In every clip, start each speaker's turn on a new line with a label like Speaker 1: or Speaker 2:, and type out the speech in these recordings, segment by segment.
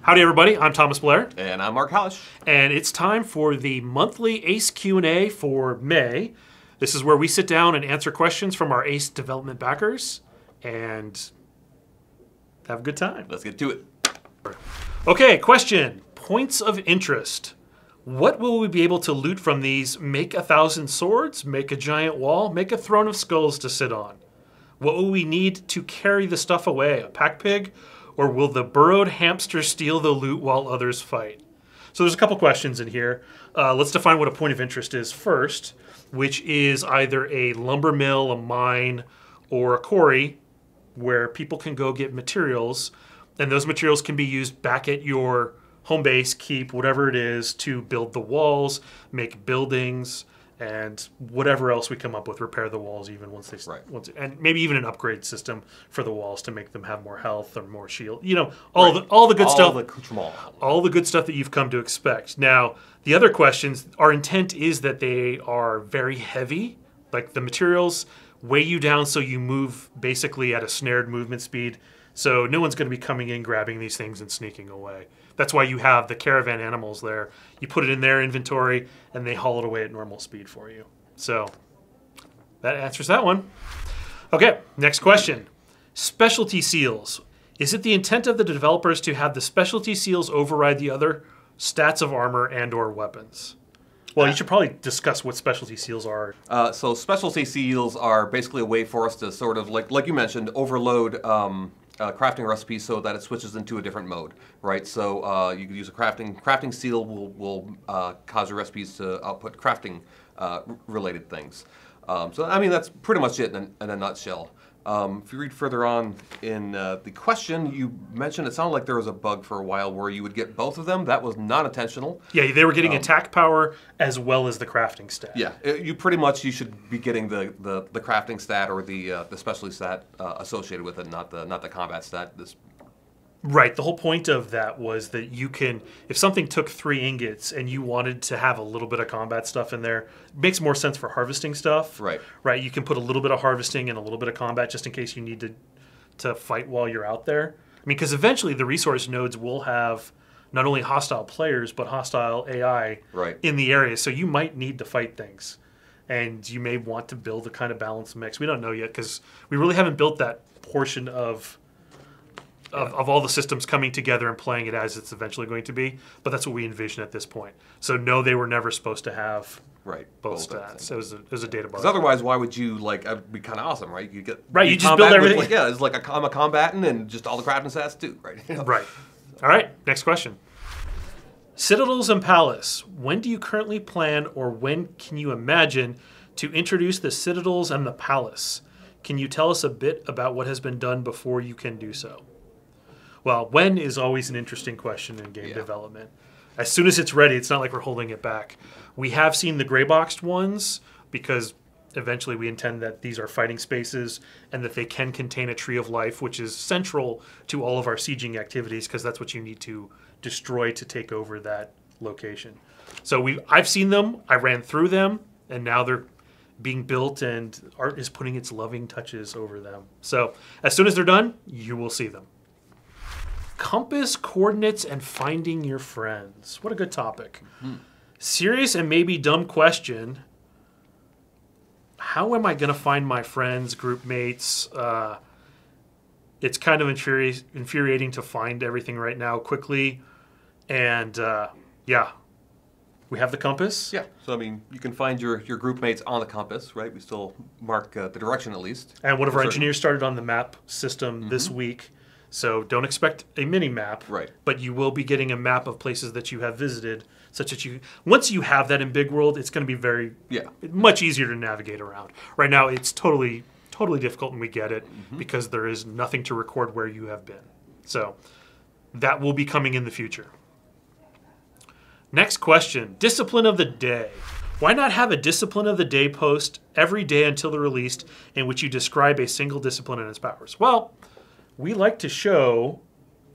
Speaker 1: Howdy everybody, I'm Thomas Blair.
Speaker 2: And I'm Mark Halash.
Speaker 1: And it's time for the monthly ACE Q&A for May. This is where we sit down and answer questions from our ACE development backers and have a good time.
Speaker 2: Let's get to it.
Speaker 1: Okay, question. Points of interest. What will we be able to loot from these? Make 1,000 swords, make a giant wall, make a throne of skulls to sit on. What will we need to carry the stuff away? A pack pig? Or will the burrowed hamster steal the loot while others fight? So there's a couple questions in here. Let's define what a point of interest is first, which is either a lumber mill, a mine, or a quarry where people can go get materials, and those materials can be used back at your home base, keep, whatever it is, to build the walls, make buildings, and whatever else we come up with, repair the walls even once they and maybe even an upgrade system for the walls to make them have more health or more shield. You know, all the good stuff. All the good stuff that you've come to expect. Now, the other questions, our intent is that they are very heavy, like the materials weigh you down so you move basically at a snared movement speed. So no one's going to be coming in, grabbing these things and sneaking away. That's why you have the caravan animals there. You put it in their inventory, and they haul it away at normal speed for you. So that answers that one. Okay, next question. Specialty seals. Is it the intent of the developers to have the specialty seals override the other stats of armor and or weapons? Well, you should probably discuss what specialty seals are.
Speaker 2: So specialty seals are basically a way for us to sort of, like you mentioned, overload crafting recipes so that it switches into a different mode, right? So you could use a crafting seal will cause your recipes to output crafting related things. So I mean that's pretty much it in a nutshell. If you read further on in the question, you mentioned it sounded like there was a bug for a while where you would get both of them. That was not intentional.
Speaker 1: Yeah, they were getting attack power as well as the crafting stat.
Speaker 2: Yeah, you should be getting the crafting stat or the specialty stat associated with it, not the combat stat.
Speaker 1: Right. The whole point of that was that you can, if something took 3 ingots and you wanted to have a little bit of combat stuff in there, it makes more sense for harvesting stuff.
Speaker 2: Right.
Speaker 1: Right. You can put a little bit of harvesting and a little bit of combat just in case you need to fight while you're out there. I mean, because eventually the resource nodes will have not only hostile players, but hostile AI in the area. So you might need to fight things. And you may want to build a kind of balanced mix. We don't know yet because we really haven't built that portion of all the systems coming together and playing it as it's eventually going to be, but that's what we envision at this point. So no, they were never supposed to have both stats. It was a data bar.
Speaker 2: Because otherwise, why would you it'd be kind of awesome, right? You get
Speaker 1: you just build everything.
Speaker 2: It's like I'm a combatant and just all the crafting stats too, right? You know?
Speaker 1: Right. All right. Next question. Citadels and Palace. When do you currently plan, or when can you imagine to introduce the Citadels and the Palace? Can you tell us a bit about what has been done before you can do so? Well, when is always an interesting question in game development. As soon as it's ready, it's not like we're holding it back. We have seen the gray boxed ones because eventually we intend that these are fighting spaces and that they can contain a tree of life, which is central to all of our sieging activities because that's what you need to destroy to take over that location. So I've seen them, I ran through them, and now they're being built and art is putting its loving touches over them. So as soon as they're done, you will see them. Compass, coordinates, and finding your friends. What a good topic. Mm-hmm. Serious and maybe dumb question. How am I going to find my friends, group mates? It's kind of infuriating to find everything right now quickly. And we have the compass.
Speaker 2: Yeah, so I mean, you can find your group mates on the compass, right? We still mark the direction at least.
Speaker 1: And one of our engineers started on the map system this week. So don't expect a mini map, but you will be getting a map of places that you have visited, such that once you have that in Big World, it's going to be much easier to navigate around. Right now, it's totally difficult, and we get it because there is nothing to record where you have been. So that will be coming in the future. Next question: Discipline of the Day. Why not have a Discipline of the Day post every day until the release in which you describe a single discipline and its powers? Well, we like to show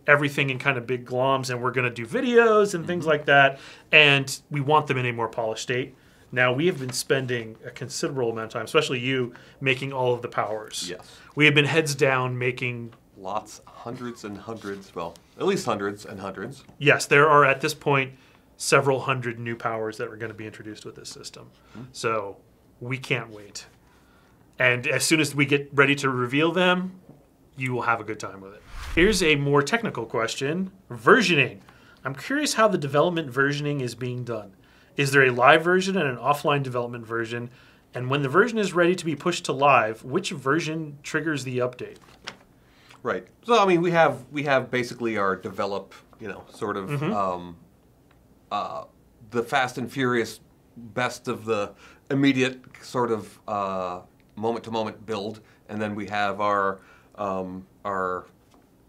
Speaker 1: everything in kind of big gloms, and we're going to do videos and things like that, and we want them in a more polished state. Now, we have been spending a considerable amount of time, especially you, making all of the powers.
Speaker 2: Yes.
Speaker 1: We have been heads down making
Speaker 2: Lots, hundreds and hundreds, well, at least hundreds and hundreds.
Speaker 1: Yes, there are at this point several hundred new powers that are going to be introduced with this system. So we can't wait. And as soon as we get ready to reveal them, you will have a good time with it. Here's a more technical question. Versioning. I'm curious how the development versioning is being done. Is there a live version and an offline development version? And when the version is ready to be pushed to live, which version triggers the update?
Speaker 2: Right. So I mean, we have basically our develop, sort of the fast and furious, best of the immediate sort of moment to moment build, and then we have our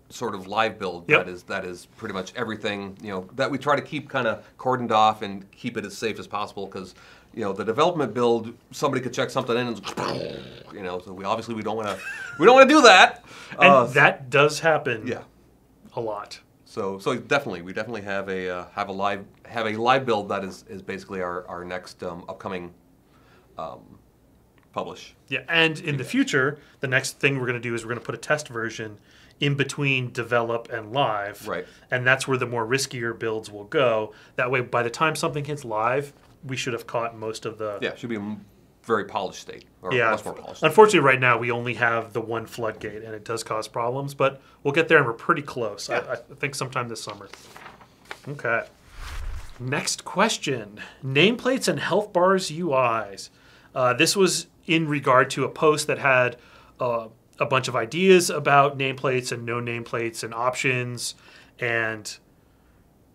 Speaker 2: sort of live build.
Speaker 1: Yep.
Speaker 2: that is pretty much everything that we try to keep kind of cordoned off and keep it as safe as possible, because the development build, somebody could check something in and so we don't want to do that.
Speaker 1: And that does happen.
Speaker 2: Yeah.
Speaker 1: A lot.
Speaker 2: So definitely, we definitely have a live build that is basically our next upcoming publish.
Speaker 1: Yeah, and in the future, the next thing we're going to do is we're going to put a test version in between develop and live.
Speaker 2: Right.
Speaker 1: And that's where the more riskier builds will go. That way, by the time something hits live, we should have caught most of the...
Speaker 2: Yeah, it should be a very polished state. Or
Speaker 1: yeah,
Speaker 2: much more polished.
Speaker 1: Unfortunately, right now, we only have the one floodgate, and it does cause problems. But we'll get there, and we're pretty close.
Speaker 2: Yeah.
Speaker 1: I think sometime this summer. Okay. Next question. Nameplates and health bars UIs. This was in regard to a post that had a bunch of ideas about nameplates and no nameplates and options. And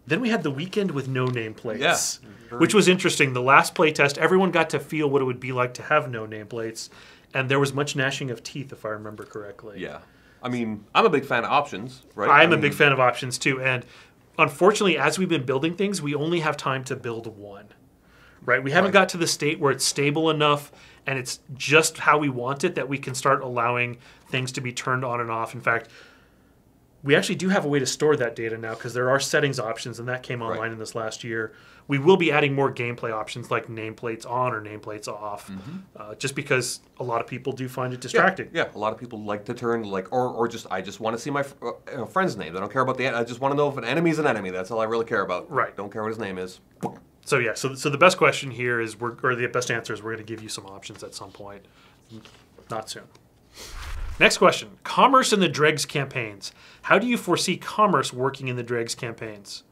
Speaker 1: then we had the weekend with no nameplates, which was interesting. The last playtest, everyone got to feel what it would be like to have no nameplates. And there was much gnashing of teeth, if I remember correctly.
Speaker 2: Yeah. I mean, I'm a big fan of options, right?
Speaker 1: I'm a big fan of options, too. And unfortunately, as we've been building things, we only have time to build one. Right? We haven't got to the state where it's stable enough and it's just how we want it that we can start allowing things to be turned on and off. In fact, we actually do have a way to store that data now because there are settings options, and that came online in this last year. We will be adding more gameplay options like nameplates on or nameplates off, just because a lot of people do find it distracting.
Speaker 2: Yeah, a lot of people like to turn or just I just want to see my friend's name. I don't care about I just want to know if an enemy's an enemy. That's all I really care about.
Speaker 1: Right.
Speaker 2: Don't care what his name is.
Speaker 1: So yeah, so the best question here is, or the best answer is, we're going to give you some options at some point, not soon. Next question: commerce in the Dregs campaigns. How do you foresee commerce working in the Dregs campaigns?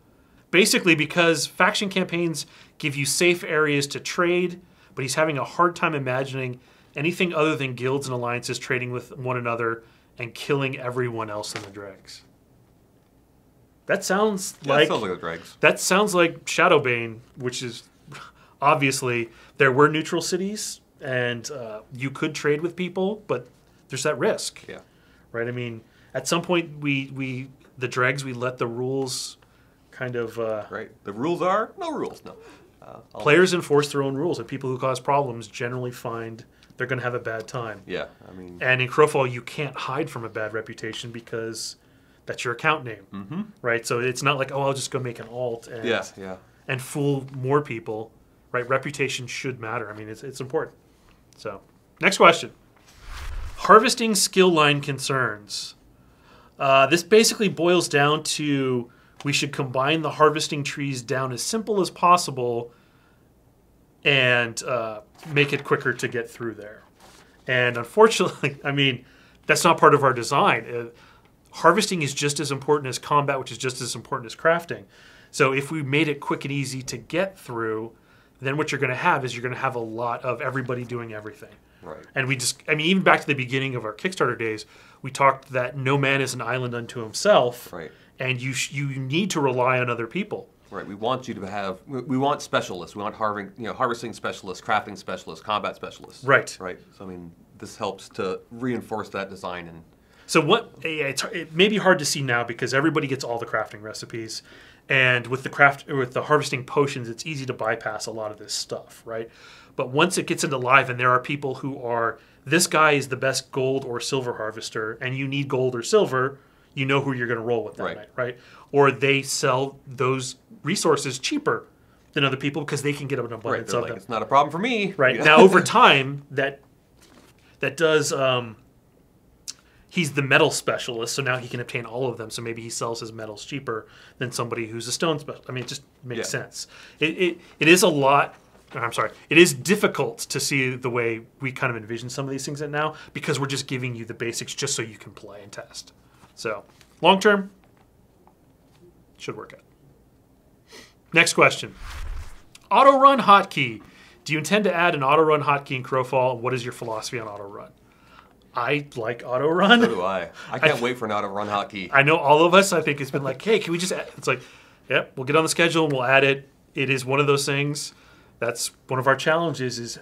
Speaker 1: Basically, because faction campaigns give you safe areas to trade, but he's having a hard time imagining anything other than guilds and alliances trading with one another and killing everyone else in the Dregs. That sounds like
Speaker 2: the Dregs.
Speaker 1: That sounds like Shadowbane, which is obviously there were neutral cities and you could trade with people, but there's that risk.
Speaker 2: Yeah.
Speaker 1: Right? I mean, at some point the Dregs, we let the rules kind of
Speaker 2: right. The rules are no rules. No.
Speaker 1: Players enforce their own rules, and people who cause problems generally find they're going to have a bad time.
Speaker 2: Yeah, I mean.
Speaker 1: And in Crowfall, you can't hide from a bad reputation because that's your account name, right? So it's not like, oh, I'll just go make an alt and fool more people, right? Reputation should matter. I mean, it's important. So, next question. Harvesting skill line concerns. This basically boils down to we should combine the harvesting trees down as simple as possible and make it quicker to get through there. And unfortunately, I mean, that's not part of our design. Harvesting is just as important as combat, which is just as important as crafting. So if we made it quick and easy to get through, then what you're going to have is you're going to have a lot of everybody doing everything.
Speaker 2: Right.
Speaker 1: And even back to the beginning of our Kickstarter days, we talked that no man is an island unto himself.
Speaker 2: Right.
Speaker 1: And you need to rely on other people.
Speaker 2: Right. We want you to have. We want specialists. We want harvesting specialists, crafting specialists, combat specialists.
Speaker 1: Right.
Speaker 2: Right. So I mean, this helps to reinforce that design. And
Speaker 1: so it may be hard to see now because everybody gets all the crafting recipes, and with the harvesting potions, it's easy to bypass a lot of this stuff, right? But once it gets into live, and there are people who are, this guy is the best gold or silver harvester, and you need gold or silver, you know who you're going to roll with that night, right? Or they sell those resources cheaper than other people because they can get an abundance of them.
Speaker 2: It's not a problem for me.
Speaker 1: Right. Now, over time, that does he's the metal specialist, so now he can obtain all of them. So maybe he sells his metals cheaper than somebody who's a stone specialist. I mean, it just makes sense. It is a lot. I'm sorry. It is difficult to see the way we kind of envision some of these things now because we're just giving you the basics just so you can play and test. So long term, should work out. Next question. Auto run hotkey. Do you intend to add an auto run hotkey in Crowfall? What is your philosophy on auto run? I like auto run.
Speaker 2: So do I. I can't wait for an auto run hotkey.
Speaker 1: I know all of us, I think, it's been like, hey, can we just add? It's like, yep, we'll get on the schedule and we'll add it. It is one of those things. That's one of our challenges is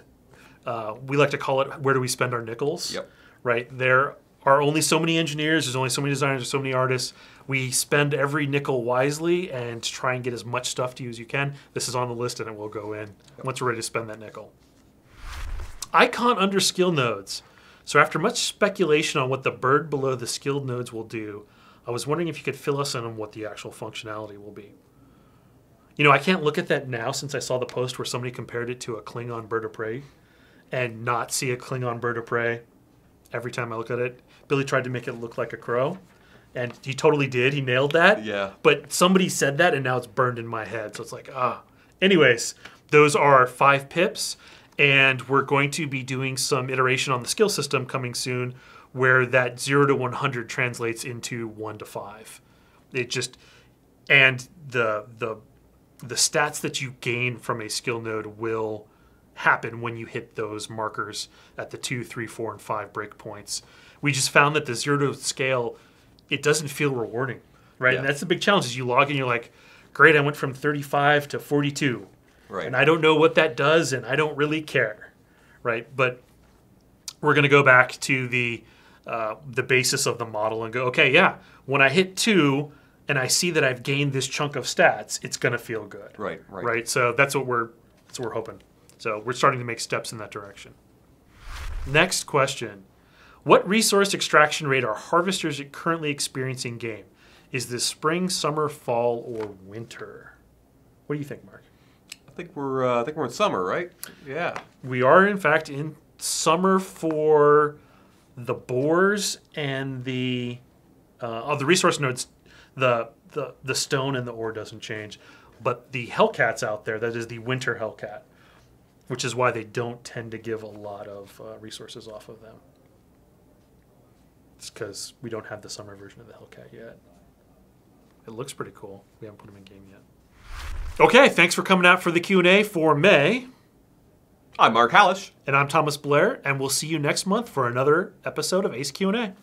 Speaker 1: we like to call it, where do we spend our nickels?
Speaker 2: Yep.
Speaker 1: Right? There are only so many engineers. There's only so many designers. There's so many artists. We spend every nickel wisely and try and get as much stuff to you as you can. This is on the list and it will go in once we're ready to spend that nickel. Icon under skill nodes. So after much speculation on what the bird below the skilled nodes will do, I was wondering if you could fill us in on what the actual functionality will be. You know, I can't look at that now since I saw the post where somebody compared it to a Klingon bird of prey and not see a Klingon bird of prey every time I look at it. Billy tried to make it look like a crow, and he totally did. He nailed that.
Speaker 2: Yeah.
Speaker 1: But somebody said that, and now it's burned in my head. So it's like, ah. Anyways, those are 5 pips, and we're going to be doing some iteration on the skill system coming soon where that 0 to 100 translates into 1 to 5. It just, and the stats that you gain from a skill node will happen when you hit those markers at the 2, 3, 4, and 5 breakpoints. We just found that the 0 to scale, it doesn't feel rewarding, right?
Speaker 2: Yeah.
Speaker 1: And that's the big challenge is you log in, you're like, great, I went from 35 to 42.
Speaker 2: Right.
Speaker 1: And I don't know what that does, and I don't really care, right? But we're going to go back to the basis of the model and go, okay, yeah, when I hit 2 and I see that I've gained this chunk of stats, it's going to feel good. Right. So that's what we're hoping. So we're starting to make steps in that direction. Next question. What resource extraction rate are harvesters currently experiencing game? Is this spring, summer, fall, or winter? What do you think, Mark?
Speaker 2: I think we're in summer, right? Yeah.
Speaker 1: We are, in fact, in summer for the boars and the resource nodes. The stone and the ore doesn't change, but the hellcats out there, that is the winter hellcat, which is why they don't tend to give a lot of resources off of them. It's because we don't have the summer version of the hellcat yet. It looks pretty cool. We haven't put them in game yet. Okay, thanks for coming out for the Q&A for May.
Speaker 2: I'm Mark Halash.
Speaker 1: And I'm Thomas Blair, and we'll see you next month for another episode of Ace Q&A.